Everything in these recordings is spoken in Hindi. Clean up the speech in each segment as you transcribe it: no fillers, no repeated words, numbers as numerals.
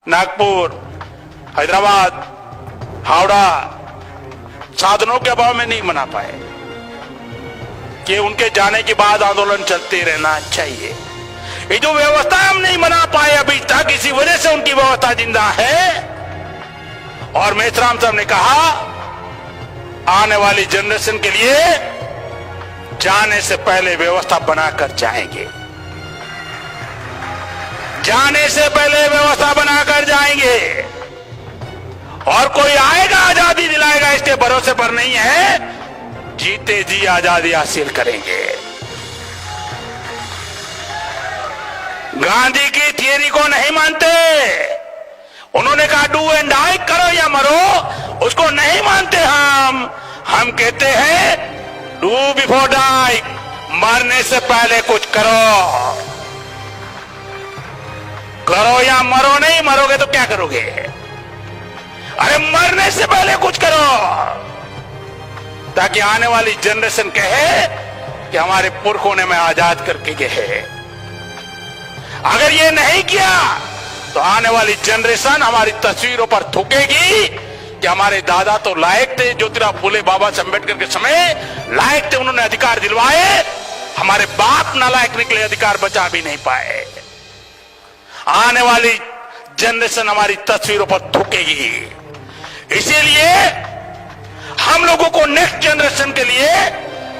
नागपुर, हैदराबाद, हावड़ा साधनों के अभाव में नहीं मना पाए कि उनके जाने के बाद आंदोलन चलते रहना चाहिए। ये जो व्यवस्था हम नहीं मना पाए अभी तक, इसी वजह से उनकी व्यवस्था जिंदा है। और मेश्राम साहब ने कहा आने वाली जनरेशन के लिए जाने से पहले व्यवस्था बनाकर जाएंगे, जाने से पहले व्यवस्था बनाकर जाएंगे। और कोई आएगा आजादी दिलाएगा इसके भरोसे पर नहीं है, जीते जी आजादी हासिल करेंगे। गांधी की थियरी को नहीं मानते, उन्होंने कहा डू एंड डाई, करो या मरो, उसको नहीं मानते हम कहते हैं डू बिफोर डाई, मरने से पहले कुछ करो, करो या मरो। नहीं मरोगे तो क्या करोगे? अरे मरने से पहले कुछ करो, ताकि आने वाली जनरेशन कहे कि हमारे पुरखों ने हमें आजाद करके गए। अगर ये नहीं किया तो आने वाली जनरेशन हमारी तस्वीरों पर थूकेगी कि हमारे दादा तो लायक थे, ज्योतिराव फुले बाबा साहब अम्बेडकर के समय लायक थे, उन्होंने अधिकार दिलवाए, हमारे बाप नालायक निकले, अधिकार बचा भी नहीं पाए। आने वाली जनरेशन हमारी तस्वीरों पर थूकेगी। इसीलिए हम लोगों को नेक्स्ट जनरेशन के लिए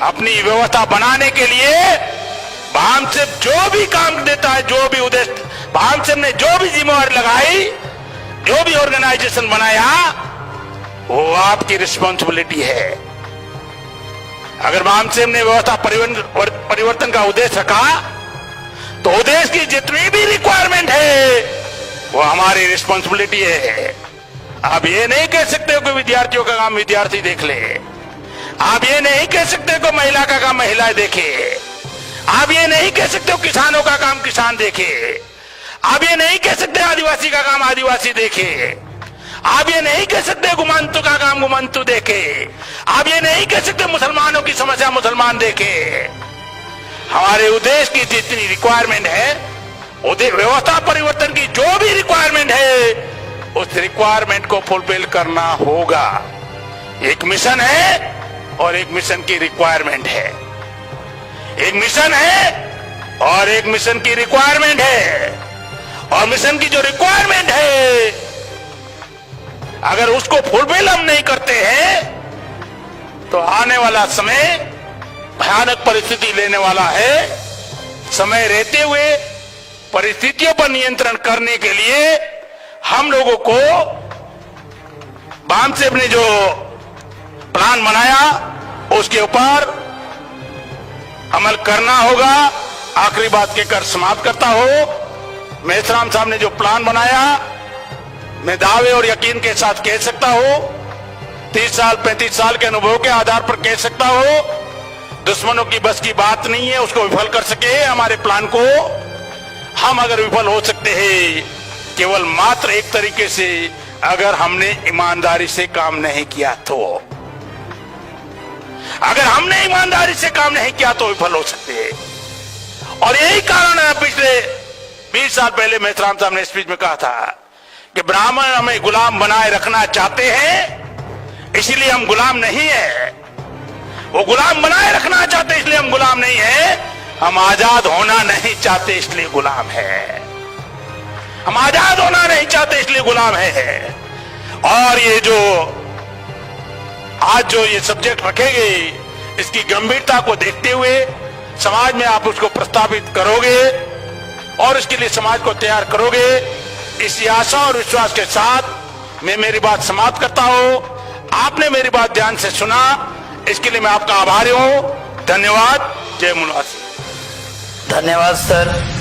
अपनी व्यवस्था बनाने के लिए भामसेब जो भी काम देता है, जो भी उद्देश्य भामसेब ने जो भी जिम्मेवारी लगाई, जो भी ऑर्गेनाइजेशन बनाया, वो आपकी रिस्पॉन्सिबिलिटी है। अगर भामसेब ने व्यवस्था परिवर्तन का उद्देश्य रखा तो उद्देश्य की जितनी भी रिक्वायरमेंट है वो हमारी रिस्पॉन्सिबिलिटी है। आप ये नहीं कह सकते हो कि विद्यार्थियों का काम विद्यार्थी देख ले, आप ये नहीं कह सकते कि महिला का काम महिलाएं देखे, आप ये नहीं कह सकते हो किसानों का काम किसान देखे, आप ये नहीं कह सकते आदिवासी का काम आदिवासी देखे, आप ये नहीं कह सकते गुमंतु का काम गुमंतु देखे, आप ये नहीं कह सकते मुसलमानों की समस्या मुसलमान देखे। हमारे उद्देश्य की जितनी रिक्वायरमेंट है, व्यवस्था परिवर्तन की जो भी रिक्वायरमेंट है, उस रिक्वायरमेंट को फुलफिल करना होगा। एक मिशन है और एक मिशन की रिक्वायरमेंट है, एक मिशन है और एक मिशन की रिक्वायरमेंट है। और मिशन की जो रिक्वायरमेंट है, अगर उसको फुलफिल हम नहीं करते हैं तो आने वाला समय भयानक परिस्थिति लेने वाला है। समय रहते हुए परिस्थितियों पर नियंत्रण करने के लिए हम लोगों को भामसेब ने जो प्लान बनाया उसके ऊपर अमल करना होगा। आखिरी बात कहकर समाप्त करता हूं, मेश्राम साहब ने जो प्लान बनाया, मैं दावे और यकीन के साथ कह सकता हूं, 30 साल 35 साल के अनुभव के आधार पर कह सकता हूं, दुश्मनों की बस की बात नहीं है उसको विफल कर सके हमारे प्लान को। हम अगर विफल हो सकते हैं केवल मात्र एक तरीके से, अगर हमने ईमानदारी से काम नहीं किया तो। अगर हमने ईमानदारी से काम नहीं किया तो विफल हो सकते हैं। और यही कारण है, पिछले 20 साल पहले मेश्राम साहब ने स्पीच में कहा था कि ब्राह्मण हमें गुलाम बनाए रखना चाहते हैं, इसलिए हम गुलाम नहीं है। वो गुलाम बनाए रखना चाहते इसलिए हम गुलाम नहीं है। हम आजाद होना नहीं चाहते इसलिए गुलाम है। हम आजाद होना नहीं चाहते इसलिए गुलाम है। और ये जो आज जो ये सब्जेक्ट रखेंगे, इसकी गंभीरता को देखते हुए समाज में आप उसको प्रस्तावित करोगे और इसके लिए समाज को तैयार करोगे, इस आशा और विश्वास के साथ मैं मेरी बात समाप्त करता हूं। आपने मेरी बात ध्यान से सुना, इसके लिए मैं आपका आभारी हूं। धन्यवाद। जय मुनवासी। धन्यवाद सर।